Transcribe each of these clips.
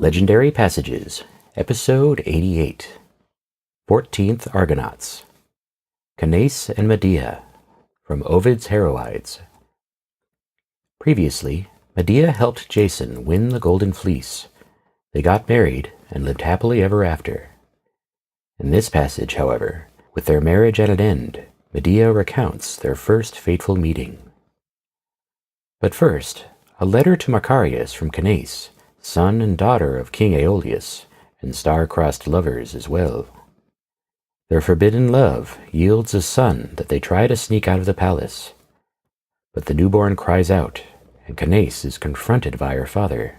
Legendary Passages, Episode 88, 14th Argonauts, Canace and Medea, from Ovid's Heroides. Previously, Medea helped Jason win the Golden Fleece. They got married and lived happily ever after. In this passage, however, with their marriage at an end, Medea recounts their first fateful meeting. But first, a letter to Marcareus from Canace, son and daughter of King Aeolus, and star-crossed lovers as well. Their forbidden love yields a son that they try to sneak out of the palace. But the newborn cries out, and Canace is confronted by her father.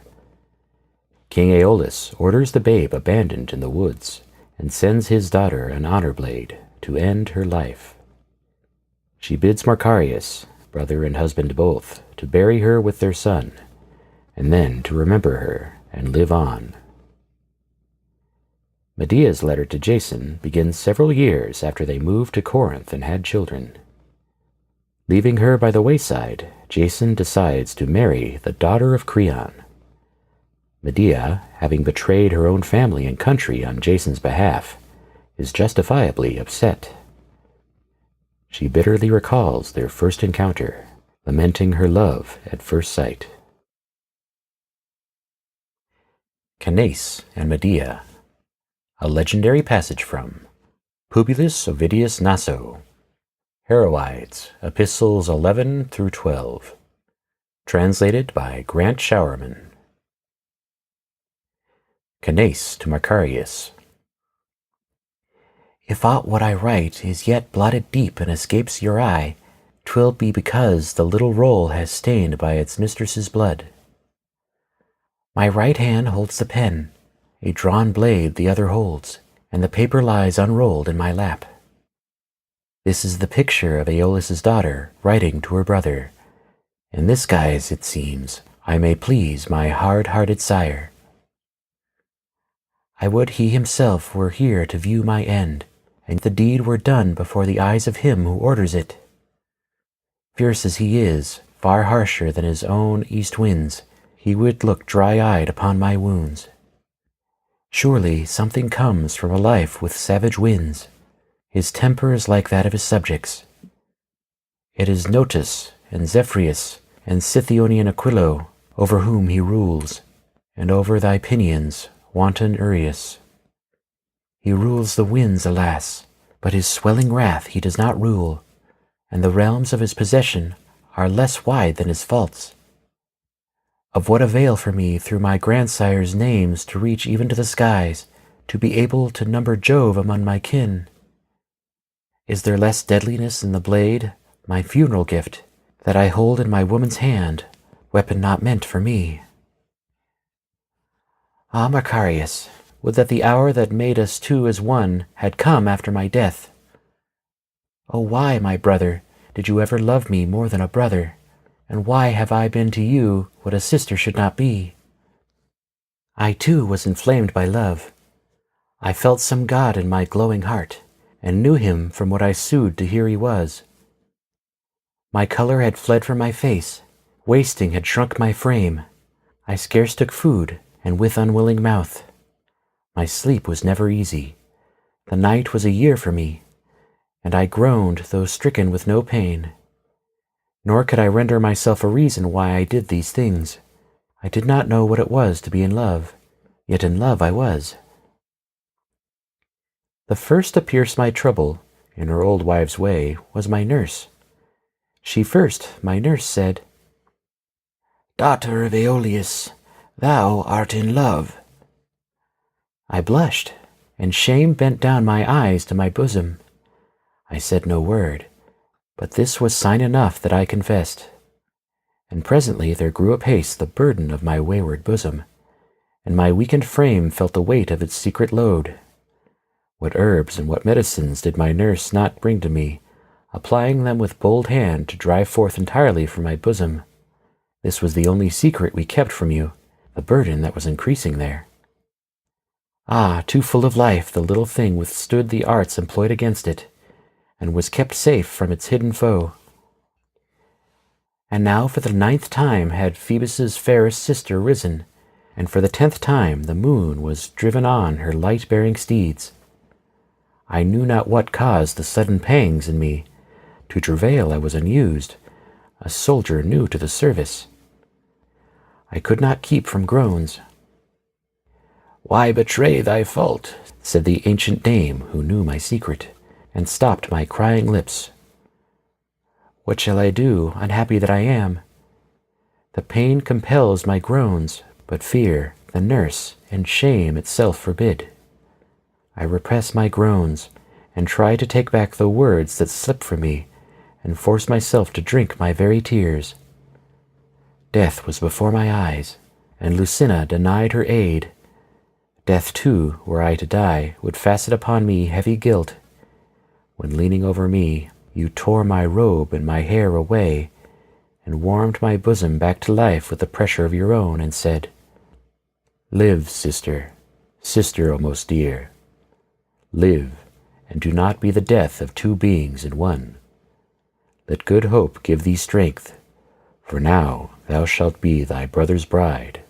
King Aeolus orders the babe abandoned in the woods, and sends his daughter an honor blade to end her life. She bids Marcareus, brother and husband both, to bury her with their son, and then to remember her and live on. Medea's letter to Jason begins several years after they moved to Corinth and had children. Leaving her by the wayside, Jason decides to marry the daughter of Creon. Medea, having betrayed her own family and country on Jason's behalf, is justifiably upset. She bitterly recalls their first encounter, lamenting her love at first sight. Canace and Medea, a legendary passage from Publius Ovidius Naso, Heroides, Epistles 11 through 12, translated by Grant Showerman. Canace to Marcareus. If aught what I write is yet blotted deep and escapes your eye, 'twill be because the little roll has stained by its mistress's blood. My right hand holds the pen, a drawn blade the other holds, and the paper lies unrolled in my lap. This is the picture of Aeolus's daughter writing to her brother. In this guise, it seems, I may please my hard-hearted sire. I would he himself were here to view my end, and the deed were done before the eyes of him who orders it. Fierce as he is, far harsher than his own east winds, he would look dry-eyed upon my wounds. Surely something comes from a life with savage winds. His temper is like that of his subjects. It is Notus and Zephyrius and Scythionian Aquilo over whom he rules, and over thy pinions, wanton Urius. He rules the winds, alas, but his swelling wrath he does not rule, and the realms of his possession are less wide than his faults. Of what avail for me through my grandsire's names to reach even to the skies, to be able to number Jove among my kin? Is there less deadliness in the blade, my funeral gift, that I hold in my woman's hand, weapon not meant for me? Ah, Marcareus, would that the hour that made us two as one had come after my death. Oh, why, my brother, did you ever love me more than a brother? And why have I been to you what a sister should not be? I too was inflamed by love. I felt some god in my glowing heart, and knew him from what I sued to hear he was. My color had fled from my face, wasting had shrunk my frame. I scarce took food, and with unwilling mouth. My sleep was never easy. The night was a year for me, and I groaned, though stricken with no pain. Nor could I render myself a reason why I did these things. I did not know what it was to be in love, yet in love I was. The first to pierce my trouble, in her old wife's way, was my nurse. She first, my nurse, said, "Daughter of Aeolus, thou art in love." I blushed, and shame bent down my eyes to my bosom. I said no word, but this was sign enough that I confessed. And presently there grew apace the burden of my wayward bosom, and my weakened frame felt the weight of its secret load. What herbs and what medicines did my nurse not bring to me, applying them with bold hand to drive forth entirely from my bosom. This was the only secret we kept from you, the burden that was increasing there. Ah, too full of life the little thing withstood the arts employed against it, and was kept safe from its hidden foe. And now for the 9th time had Phoebus's fairest sister risen, and for the 10th time the moon was driven on her light-bearing steeds. I knew not what caused the sudden pangs in me. To travail I was unused, a soldier new to the service. I could not keep from groans. "Why betray thy fault?" said the ancient dame who knew my secret, and stopped my crying lips. What shall I do, unhappy that I am? The pain compels my groans, but fear, the nurse, and shame itself forbid. I repress my groans, and try to take back the words that slip from me, and force myself to drink my very tears. Death was before my eyes, and Lucina denied her aid. Death, too, were I to die, would fasten upon me heavy guilt. When leaning over me, you tore my robe and my hair away, and warmed my bosom back to life with the pressure of your own, and said, "Live, sister, sister, O most dear. Live, and do not be the death of two beings in one. Let good hope give thee strength, for now thou shalt be thy brother's bride.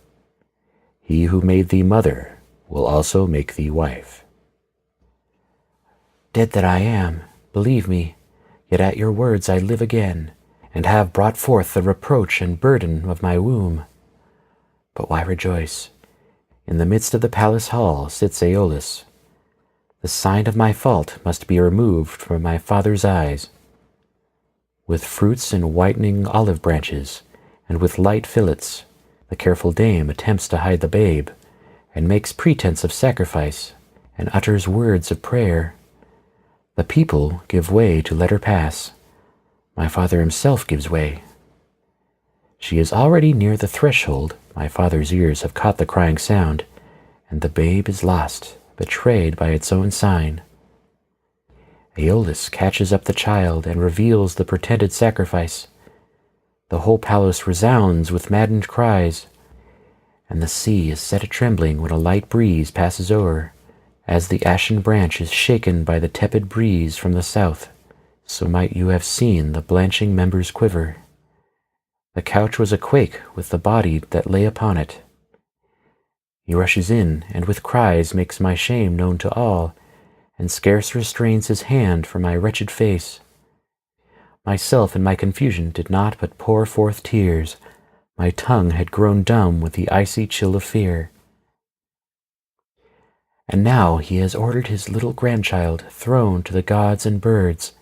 He who made thee mother will also make thee wife." Dead that I am, believe me, yet at your words I live again, and have brought forth the reproach and burden of my womb. But why rejoice? In the midst of the palace hall sits Aeolus. The sign of my fault must be removed from my father's eyes. With fruits and whitening olive branches, and with light fillets, the careful dame attempts to hide the babe, and makes pretense of sacrifice, and utters words of prayer. The people give way to let her pass. My father himself gives way. She is already near the threshold. My father's ears have caught the crying sound, and the babe is lost, betrayed by its own sign. Aeolus catches up the child and reveals the pretended sacrifice. The whole palace resounds with maddened cries, and the sea is set a-trembling when a light breeze passes o'er. As the ashen branch is shaken by the tepid breeze from the south, so might you have seen the blanching members quiver. The couch was a-quake with the body that lay upon it. He rushes in, and with cries makes my shame known to all, and scarce restrains his hand from my wretched face. Myself in my confusion did not but pour forth tears. My tongue had grown dumb with the icy chill of fear. And now he has ordered his little grandchild thrown to the gods and birds,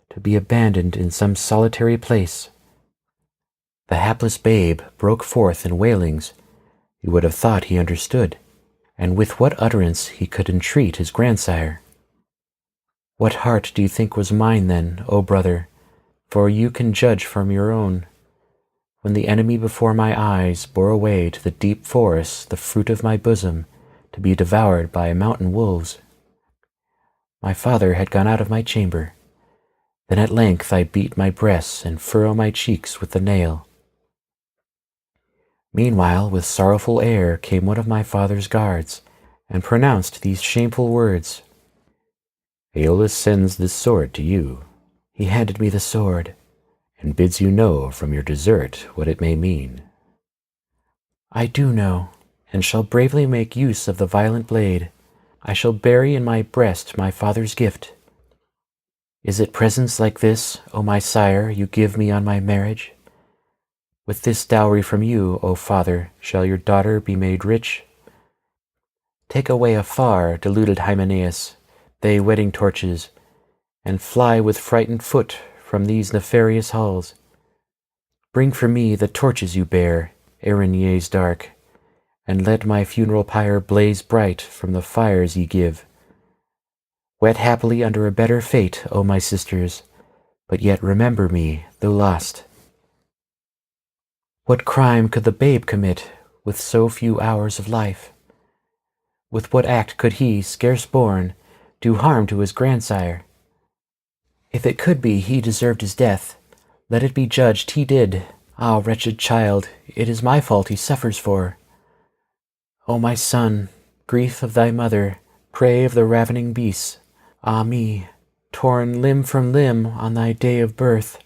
to be abandoned in some solitary place. The hapless babe broke forth in wailings. You would have thought he understood, and with what utterance he could entreat his grandsire. What heart do you think was mine then, O brother? For you can judge from your own. When the enemy before my eyes bore away to the deep forests the fruit of my bosom, to be devoured by mountain wolves. My father had gone out of my chamber. Then at length I beat my breasts and furrow my cheeks with the nail. Meanwhile, with sorrowful air came one of my father's guards, and pronounced these shameful words. Aeolus sends this sword to you. He handed me the sword, and bids you know from your desert what it may mean. I do know, and shall bravely make use of the violent blade. I shall bury in my breast my father's gift. Is it presents like this, O my sire, you give me on my marriage? With this dowry from you, O father, shall your daughter be made rich? Take away afar, deluded Hymenaeus, they wedding torches, and fly with frightened foot from these nefarious halls. Bring for me the torches you bear, Erinyes dark, and let my funeral pyre blaze bright from the fires ye give. Wed happily under a better fate, O my sisters, but yet remember me, though lost. What crime could the babe commit with so few hours of life? With what act could he, scarce born, do harm to his grandsire? If it could be he deserved his death, let it be judged he did. Ah, wretched child, it is my fault he suffers for. O my son, grief of thy mother, prey of the ravening beasts, ah me, torn limb from limb on thy day of birth.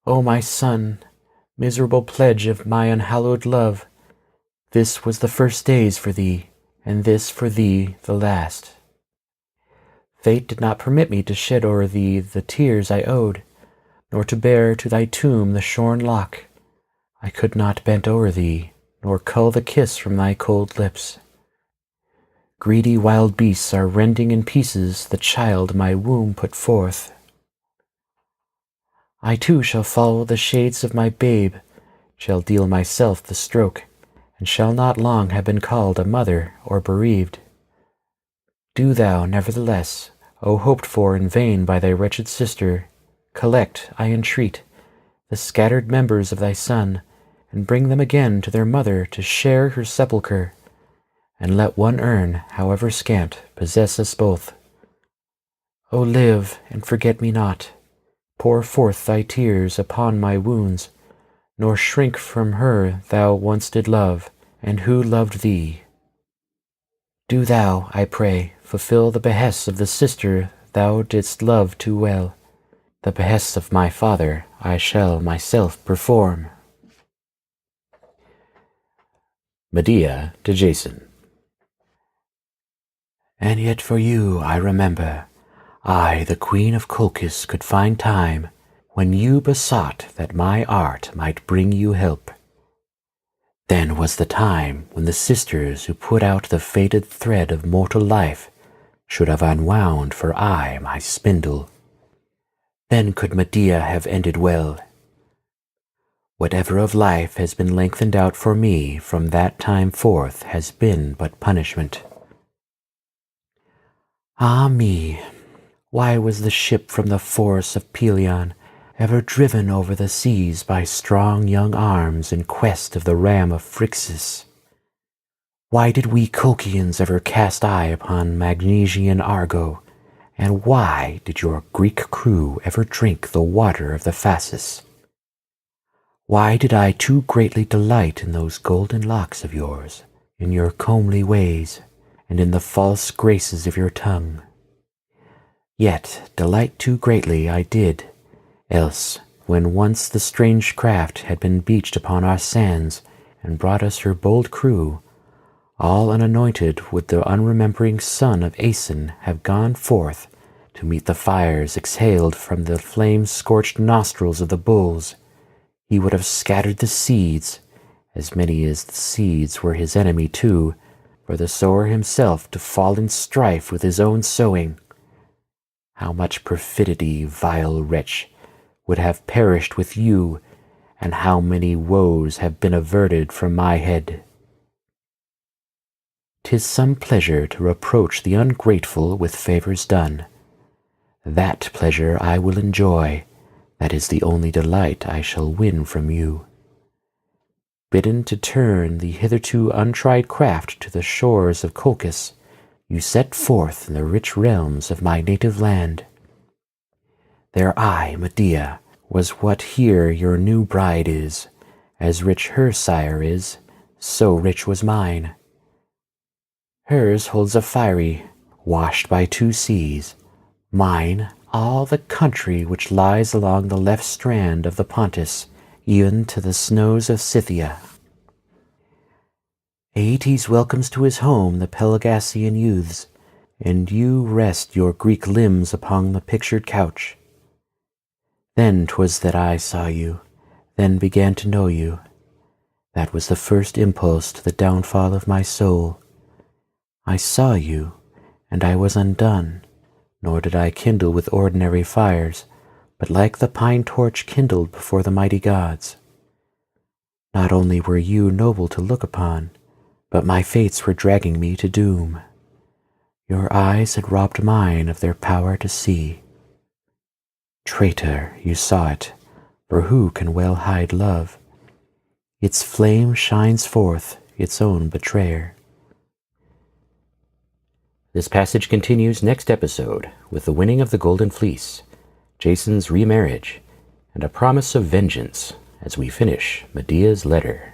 O my son, miserable pledge of my unhallowed love, This was the first days for thee, and this for thee the last. Fate did not permit me to shed o'er thee the tears I owed, nor to bear to thy tomb the shorn lock. I could not bend o'er thee, nor cull the kiss from thy cold lips. Greedy wild beasts are rending in pieces the child my womb put forth. I too shall follow the shades of my babe, shall deal myself the stroke, and shall not long have been called a mother or bereaved. Do thou, nevertheless, O hoped for in vain by thy wretched sister, collect, I entreat, the scattered members of thy son, and bring them again to their mother to share her sepulchre, and let one urn, however scant, possess us both. O live, and forget me not. Pour forth thy tears upon my wounds, nor shrink from her thou once did love, and who loved thee. Do thou, I pray, fulfill the behests of the sister thou didst love too well. The behests of my father I shall myself perform. Medea to Jason. And yet for you I remember, I, the Queen of Colchis, could find time when you besought that my art might bring you help. Then was the time when the sisters who put out the fated thread of mortal life should have unwound for aye my spindle. Then could Medea have ended well. Whatever of life has been lengthened out for me from that time forth has been but punishment. Ah me! Why was the ship from the forests of Pelion ever driven over the seas by strong young arms in quest of the ram of Phrixus? Why did we Colchians ever cast eye upon Magnesian Argo, and why did your Greek crew ever drink the water of the Phasis? Why did I too greatly delight in those golden locks of yours, in your comely ways, and in the false graces of your tongue? Yet delight too greatly I did, else, when once the strange craft had been beached upon our sands, and brought us her bold crew, all unanointed would the unremembering son of Aeson have gone forth to meet the fires exhaled from the flame-scorched nostrils of the bulls. He would have scattered the seeds, as many as the seeds were his enemy too, for the sower himself to fall in strife with his own sowing. How much perfidy, vile wretch, would have perished with you, and how many woes have been averted from my head. 'Tis some pleasure to reproach the ungrateful with favours done. That pleasure I will enjoy, that is the only delight I shall win from you. Bidden to turn the hitherto untried craft to the shores of Colchis, you set forth in the rich realms of my native land. There I, Medea, was what here your new bride is. As rich her sire is, so rich was mine. Hers holds a fiery, washed by two seas. Mine, all the country which lies along the left strand of the Pontus, even to the snows of Scythia. Aeetes welcomes to his home the Pelasgian youths, and you rest your Greek limbs upon the pictured couch. Then 'twas that I saw you, then began to know you. That was the first impulse to the downfall of my soul. I saw you, and I was undone, nor did I kindle with ordinary fires, but like the pine torch kindled before the mighty gods. Not only were you noble to look upon, but my fates were dragging me to doom. Your eyes had robbed mine of their power to see. Traitor, you saw it, for who can well hide love? Its flame shines forth, its own betrayer. This passage continues next episode with the winning of the Golden Fleece, Jason's remarriage, and a promise of vengeance as we finish Medea's letter.